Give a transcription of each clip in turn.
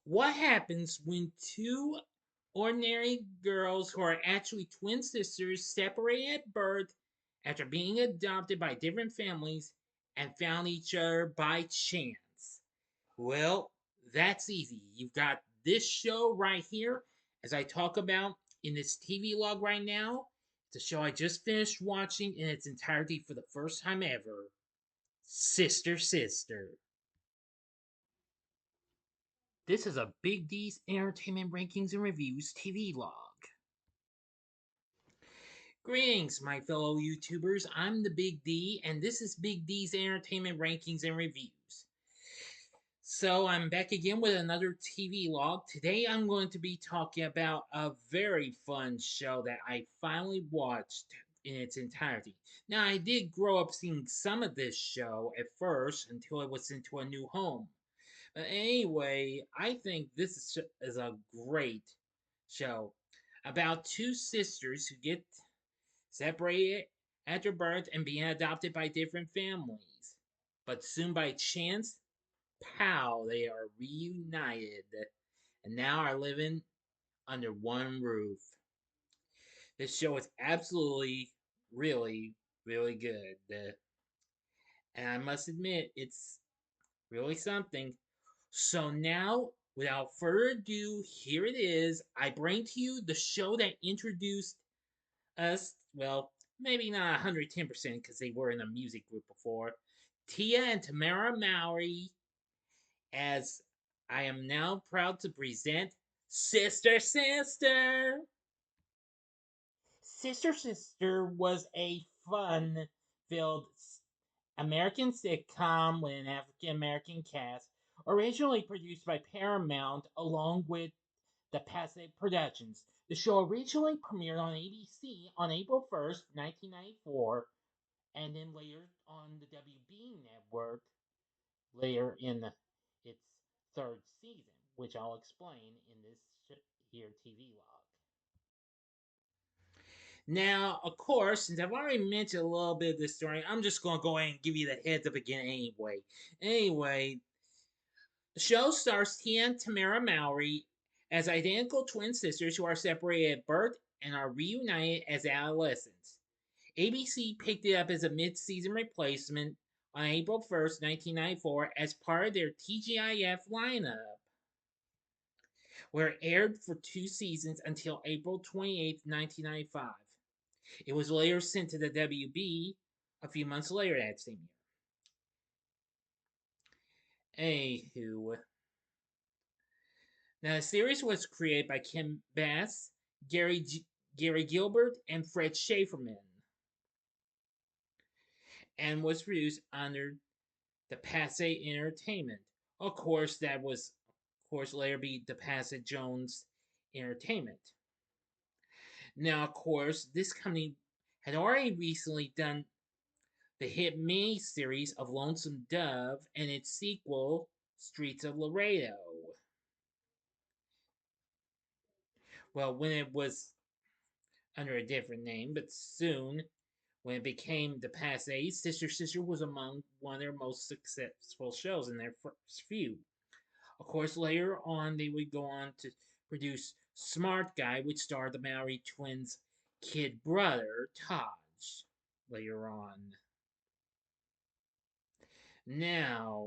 What happens when two ordinary girls who are actually twin sisters separated at birth after being adopted by different families and found each other by chance? Well, that's easy. You've got this show right here, as I talk about in this TV log right now. It's a show I just finished watching in its entirety for the first time ever. Sister Sister. This is a Big D's Entertainment Rankings and Reviews TV log. Greetings, my fellow YouTubers. I'm the Big D, and this is Big D's Entertainment Rankings and Reviews. So, I'm back again with another TV log. Today, I'm going to be talking about a very fun show that I finally watched in its entirety. Now, I did grow up seeing some of this show at first until it was into a new home. But anyway, I think is a great show about two sisters who get separated after birth and being adopted by different families. But soon by chance, pow, they are reunited and now are living under one roof. This show is absolutely, really, really good. And I must admit, it's really something. So now, without further ado, here it is. I bring to you the show that introduced us, well, maybe not 110% because they were in a music group before. Tia and Tamera Mowry, as I am now proud to present Sister Sister. Sister Sister was a fun filled American sitcom with an African American cast, originally produced by Paramount along with the Pacific Productions. The show originally premiered on ABC on April 1st, 1994, and then later on the WB network later in its third season, which I'll explain in this here TV log. Now, of course, since I've already mentioned a little bit of this story, I'm just going to go ahead and give you the heads up again anyway. Anyway, the show stars Tia and Tamera Mowry as identical twin sisters who are separated at birth and are reunited as adolescents. ABC picked it up as a mid-season replacement on April 1st, 1994 as part of their TGIF lineup, where it aired for 2 seasons until April 28th, 1995. It was later sent to the WB a few months later that same year. Anywho, now the series was created by Kim Bass, Gary Gilbert, and Fred Schaeferman, and was produced under the Passe Entertainment. Of course, that was, of course, later be the Passe Jones Entertainment. Now, of course, this company had already recently done the hit mini-series of Lonesome Dove and its sequel, Streets of Laredo. Well, when it was under a different name, but soon, when it became the Passe, Sister Sister was among one of their most successful shows in their first few. Of course, later on, they would go on to produce Smart Guy, which starred the Mowry twins' kid brother, Taj, later on. Now,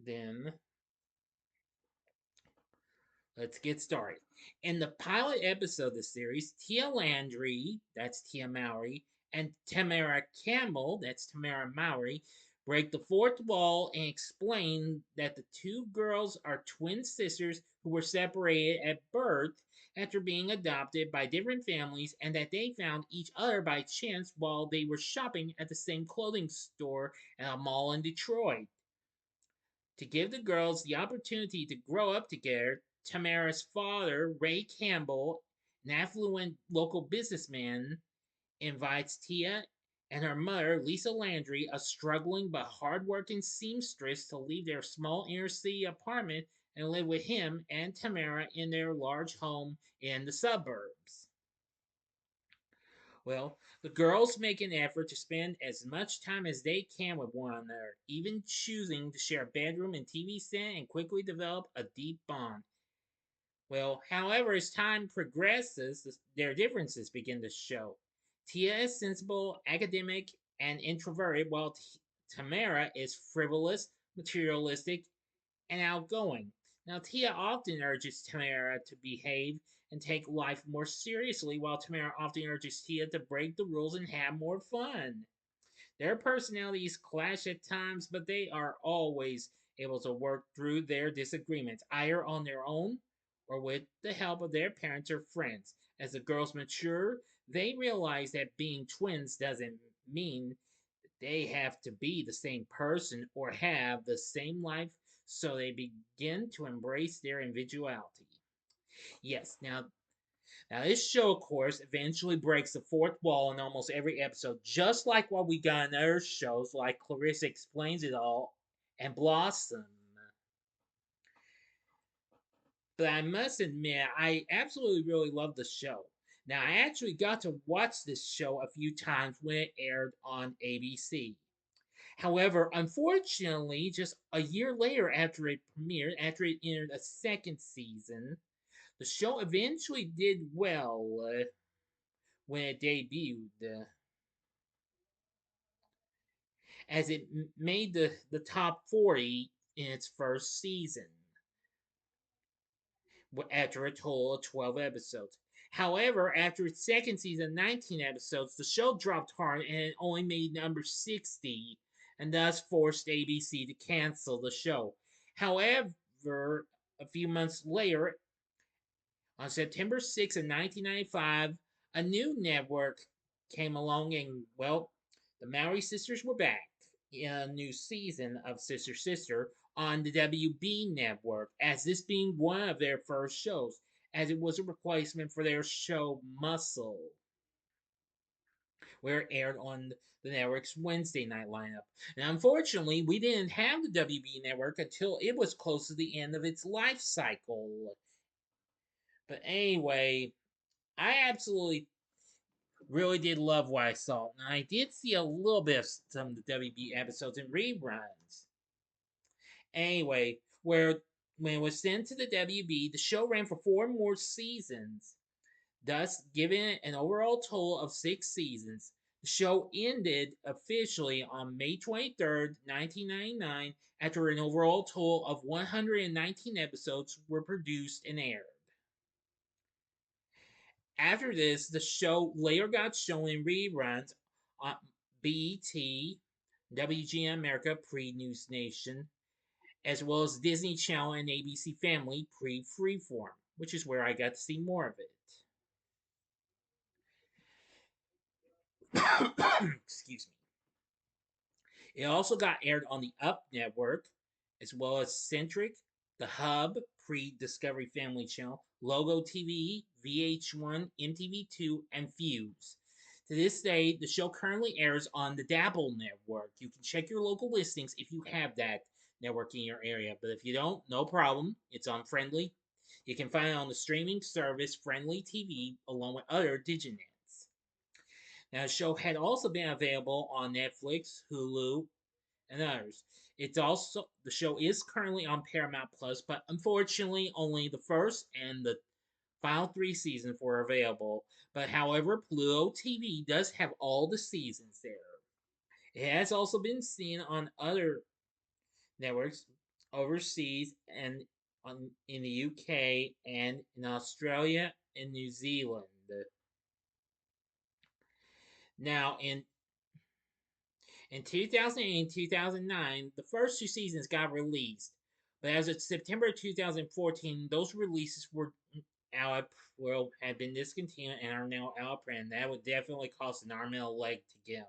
then, let's get started. In the pilot episode of the series, Tia Landry, that's Tia Mowry, and Tamara Campbell, that's Tamera Mowry, break the fourth wall and explain that the two girls are twin sisters who were separated at birth after being adopted by different families and that they found each other by chance while they were shopping at the same clothing store at a mall in Detroit. To give the girls the opportunity to grow up together, Tamara's father, Ray Campbell, an affluent local businessman, invites Tia and her mother, Lisa Landry, a struggling but hardworking seamstress, to leave their small inner city apartment and live with him and Tamara in their large home in the suburbs. Well, The girls make an effort to spend as much time as they can with one another, even choosing to share a bedroom and TV set and quickly develop a deep bond. Well, however, as time progresses, their differences begin to show. Tia is sensible, academic, and introverted, while Tamera is frivolous, materialistic, and outgoing. Now, Tia often urges Tamara to behave and take life more seriously, while Tamara often urges Tia to break the rules and have more fun. Their personalities clash at times, but they are always able to work through their disagreements, either on their own or with the help of their parents or friends. As the girls mature, they realize that being twins doesn't mean they have to be the same person or have the same life, so they begin to embrace their individuality. Yes, now this show, of course, eventually breaks the fourth wall in almost every episode, just like what we got in other shows like Clarissa Explains It All and Blossom. But I must admit, I absolutely really love the show. Now, I actually got to watch this show a few times when it aired on ABC. However, unfortunately, just a year later after it premiered, after it entered a second season, the show eventually did well when it debuted, as it made the top 40 in its first season after a total of 12 episodes. However, after its second season, 19 episodes, the show dropped hard and it only made number 60 and thus forced ABC to cancel the show. However, a few months later, on September 6th of 1995, a new network came along and, well, the Mowry sisters were back in a new season of Sister Sister on the WB network, as this being one of their first shows, as it was a replacement for their show Muscle, where it aired on the network's Wednesday night lineup. And unfortunately, we didn't have the WB network until it was close to the end of its life cycle. But anyway, I absolutely really did love what I saw. And I did see a little bit of some of the WB episodes in reruns. Anyway, where when it was sent to the WB, the show ran for 4 more seasons, thus giving it an overall total of 6 seasons. The show ended officially on May 23rd, 1999, after an overall total of 119 episodes were produced and aired. After this, the show later got shown in reruns on BET, WGN America pre News Nation, as well as Disney Channel and ABC Family pre Freeform, which is where I got to see more of it. Excuse me. It also got aired on the Up Network, as well as Centric, The Hub, pre Discovery Family Channel, Logo TV, VH1, MTV2, and Fuse. To this day, the show currently airs on the Dabble Network. You can check your local listings if you have that network in your area, but if you don't, no problem. It's on Friendly. You can find it on the streaming service Friendly TV along with other diginets. Now, the show had also been available on Netflix, Hulu, and others. It's also the show is currently on Paramount Plus, but unfortunately, only the first and the final 3 seasons were available. But however, Pluto TV does have all the seasons there. It has also been seen on other networks overseas and in the UK and in Australia and New Zealand. Now, in 2008 and 2009, the first 2 seasons got released, but as of September 2014, those releases were out, well, had been discontinued and are now out of print. That would definitely cost an arm and a leg to get them.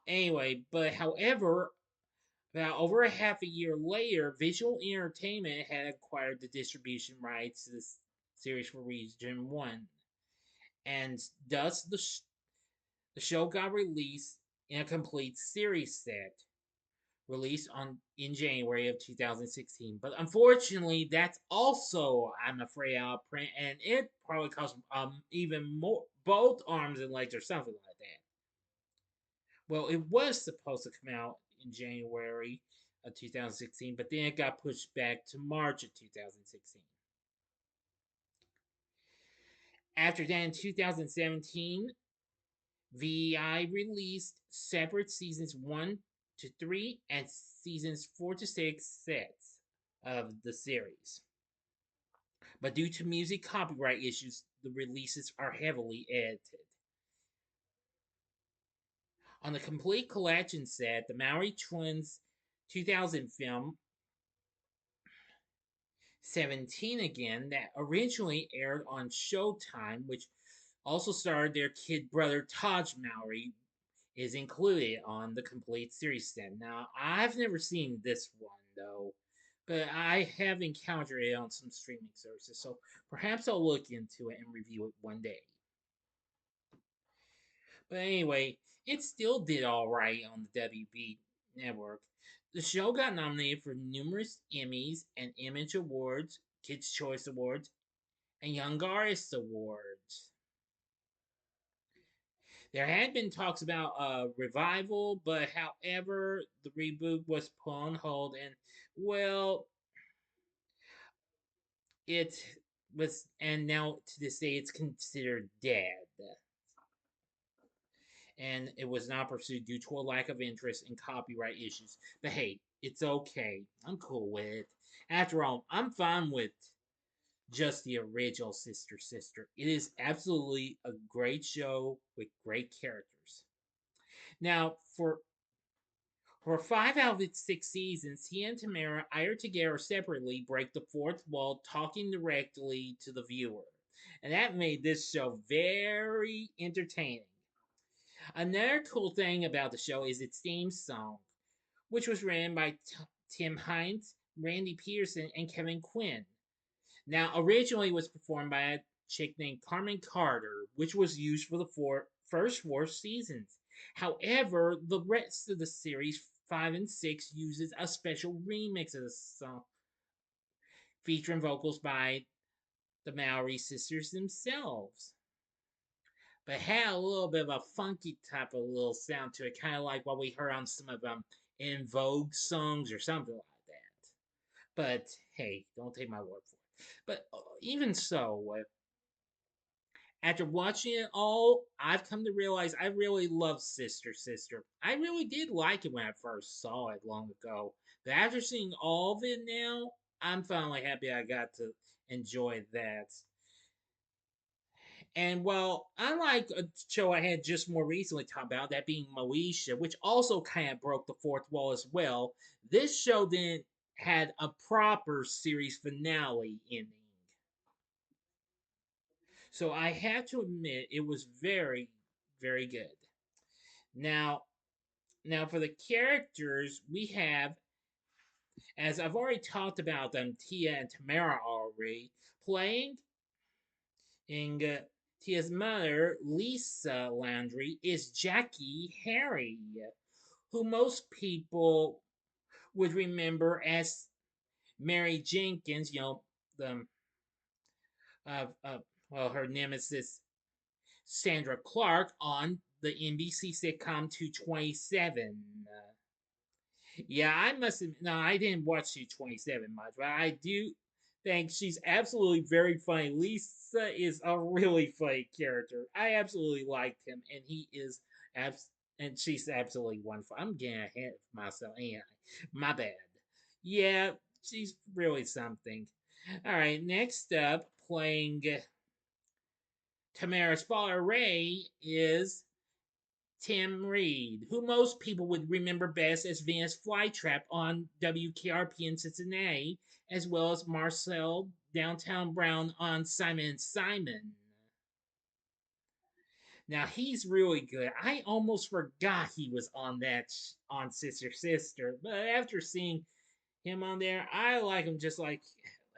Anyway, but however, about over a half a year later, Visual Entertainment had acquired the distribution rights to this series for Region 1, and thus the show got released in a complete series set, released on in January of 2016. But unfortunately, that's also, I'm afraid, out of print, and it probably cost even more, both arms and legs or something like Well, it was supposed to come out in January of 2016, but then it got pushed back to March of 2016. After that, in 2017, VI released separate seasons 1 to 3 and seasons 4 to 6 sets of the series. But due to music copyright issues, the releases are heavily edited. On the complete collection set, the Mowry twins 2000 film 17 again that originally aired on Showtime, which also starred their kid brother Taj Mowry, is included on the complete series set. Now, I've never seen this one though, but I have encountered it on some streaming services, so perhaps I'll look into it and review it one day. But anyway, it still did alright on the WB network. The show got nominated for numerous Emmys and Image Awards, Kids' Choice Awards, and Young Artist Awards. There had been talks about a revival, but however, the reboot was put on hold, and well, it was, and now to this day, it's considered dead. And it was not pursued due to a lack of interest and copyright issues. But hey, it's okay. I'm cool with it. After all, I'm fine with just the original Sister Sister. It is absolutely a great show with great characters. Now, for 5 out of its 6 seasons, Tia and Tamera, either together or separately, break the fourth wall, talking directly to the viewer. And that made this show very entertaining. Another cool thing about the show is its theme song, which was written by Tim Hines, Randy Peterson, and Kevin Quinn. Now, originally it was performed by a chick named Carmen Carter, which was used for the first 4 seasons. However, the rest of the series, 5 and 6, uses a special remix of the song, featuring vocals by the Mowry sisters themselves. But had a little bit of a funky type of little sound to it, kind of like what we heard on some of In Vogue songs or something like that. But hey, don't take my word for it. But even so, after watching it all, I've come to realize I really love Sister Sister. I really did like it when I first saw it long ago. But after seeing all of it now, I'm finally happy I got to enjoy that. And well, unlike a show I had just more recently talked about, that being Moesha, which also kind of broke the fourth wall as well, this show then had a proper series finale ending. So I have to admit it was very, very good. Now, now for the characters, we have, as I've already talked about them, Tia and Tamera already, playing in Tia's mother, Lisa Landry, is Jackie Harry, who most people would remember as Mary Jenkins, the uh, uh, well, her nemesis Sandra Clark on the NBC sitcom 227. Yeah, I must have. No, I didn't watch 227 much, but I do think she's absolutely very funny. Lisa is a really funny character. I absolutely liked him, and he is and she's absolutely wonderful. I'm getting ahead of myself. Anyway, my bad. Yeah, she's really something. All right, next up, playing Tamara's father Ray is Tim Reed, who most people would remember best as Venus Flytrap on WKRP in Cincinnati, as well as Marcel Downtown Brown on Simon and Simon. Now he's really good. I almost forgot he was on that on Sister Sister, but after seeing him on there, I like him just like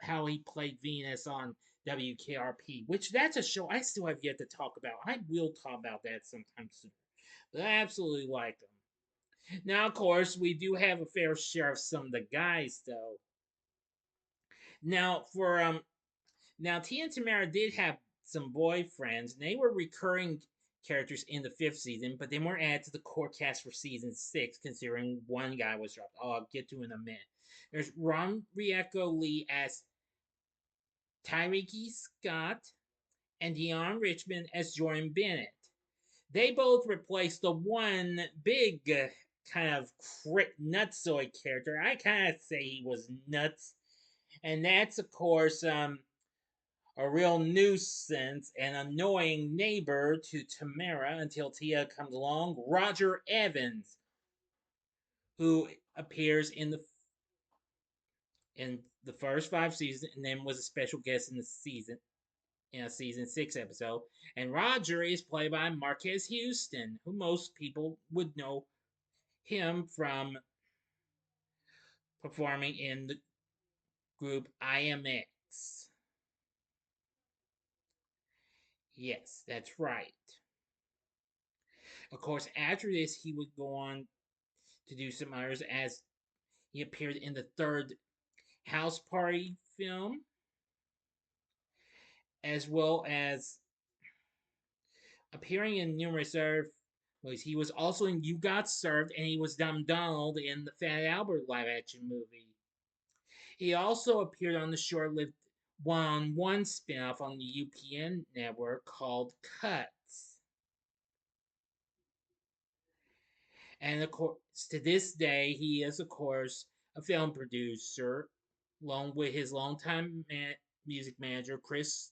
how he played Venus on WKRP, which that's a show I still have yet to talk about. I will talk about that sometime soon. But I absolutely like him. Now, of course, we do have a fair share of some of the guys, though. Now, now Tia and Tamara did have some boyfriends, and they were recurring characters in the fifth season, but they weren't added to the core cast for season six, considering one guy was dropped. Oh, I'll get to in a minute. There's Ron Rieko Lee as Tyreke Scott and Dion Richmond as Jordan Bennett. They both replaced the one big kind of nutsoid character. I kind of say he was nuts, and that's of course a real nuisance and annoying neighbor to Tamera until Tia comes along. Roger Evans, who appears in the first five seasons and then was a special guest in a season six episode. And Roger is played by Marquez Houston, who most people would know him from performing in the group IMX. Yes, that's right. Of course, after this, he would go on to do some others as he appeared in the third House Party film, as well as appearing in numerous other movies. He was also in You Got Served, and he was Dumb Donald in the Fat Albert live action movie. He also appeared on the short lived one on one spin off on the UPN network called Cuts. And of course, to this day, he is, of course, a film producer, along with his longtime music manager, Chris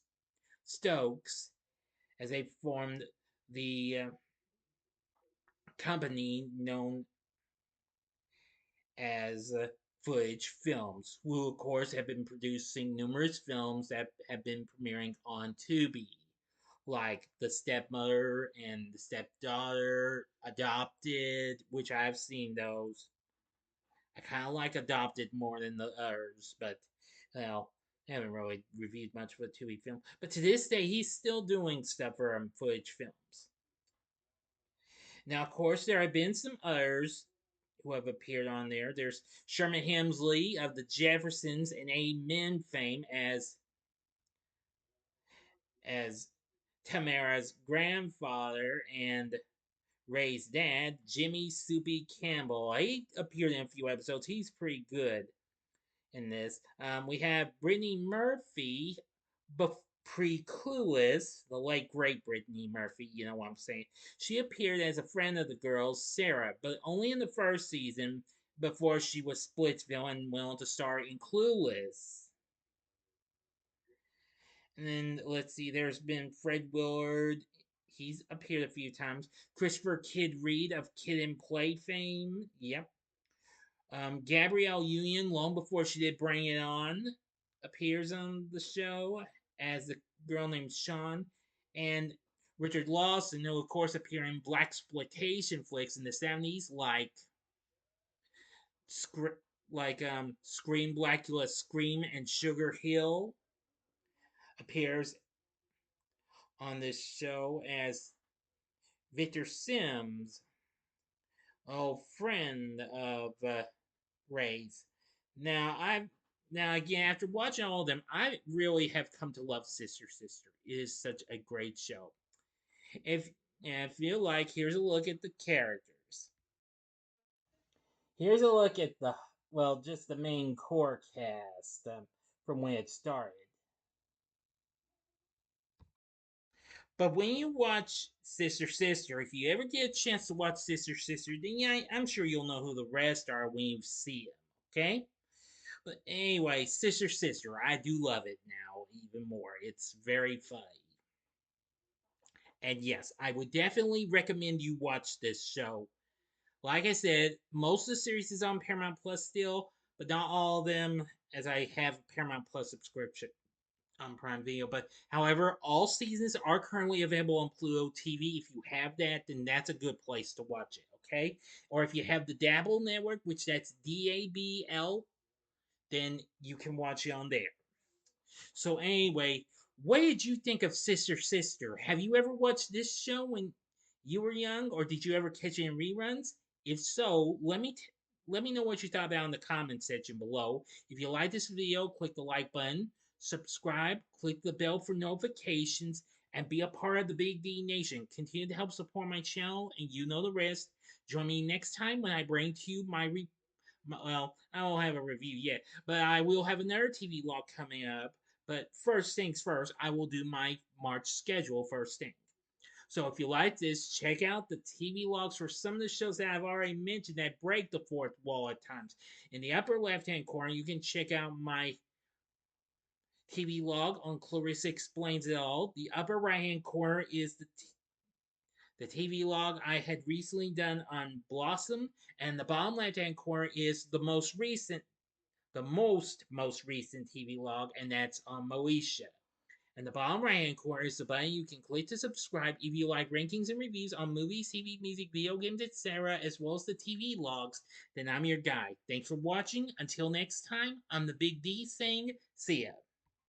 Stokes, as they formed the company known as Footage Films, who, of course, have been producing numerous films that have been premiering on Tubi, like The Stepmother and The Stepdaughter, Adopted, which I've seen those. I kind of like Adopted more than the others, but, well, I haven't really reviewed much of a Tubi film. But to this day, he's still doing stuff for Footage Films. Now, of course, there have been some others who have appeared on there. There's Sherman Hemsley of the Jeffersons and Amen fame as Tamara's grandfather and Ray's dad, Jimmy Soupy Campbell. He appeared in a few episodes. He's pretty good in this. We have Brittany Murphy, pre-Clueless, the late great Brittany Murphy, you know what I'm saying. She appeared as a friend of the girls, Sarah, but only in the first season before she was Splitsville and went on to star in Clueless. And then let's see, there's been Fred Willard. He's appeared a few times. Christopher Kid Reed of Kid and Play fame. Yep. Gabrielle Union, long before she did Bring It On, appears on the show as the girl named Sean. And Richard Lawson, who of course appeared in blaxploitation flicks in the 70s, Scream, Blackula, Scream, and Sugar Hill, appears on this show as Victor Sims, old friend of Ray's. Now I've now again after watching all of them, I really have come to love Sister Sister. It is such a great show. If if you like, here's a look at the characters. Here's a look at just the main core cast from when it started. But when you watch Sister Sister, if you ever get a chance to watch Sister Sister, then yeah, I'm sure you'll know who the rest are when you see them. Okay? But anyway, Sister Sister, I do love it now even more. It's very funny. And yes, I would definitely recommend you watch this show. Like I said, most of the series is on Paramount Plus still, but not all of them, as I have a Paramount Plus subscription on Prime Video. But however, all seasons are currently available on Pluto TV. If you have that, then that's a good place to watch it. Okay, or if you have the Dabble Network, which that's DABL, then you can watch it on there. So anyway, what did you think of Sister Sister? Have you ever watched this show when you were young, or did you ever catch it in reruns? If so, let me know what you thought about in the comment section below. If you like this video, click the like button, subscribe, click the bell for notifications, and be a part of the Big D Nation. Continue to help support my channel, and you know the rest. Join me next time when I bring to you well, I don't have a review yet, but I will have another TV log coming up. But first things first, I will do my March schedule first thing. So if you like this, check out the TV logs for some of the shows that I've already mentioned that break the fourth wall at times. In the upper left-hand corner, you can check out my TV log on Clarissa Explains It All. The upper right-hand corner is the TV log I had recently done on Blossom, and the bottom left-hand corner is the most recent TV log, and that's on Moesha. And the bottom right hand corner is the button you can click to subscribe if you like rankings and reviews on movies, TV, music, video games, etc., as well as the TV logs. Then I'm your guy. Thanks for watching. Until next time, I'm the Big D saying, see ya.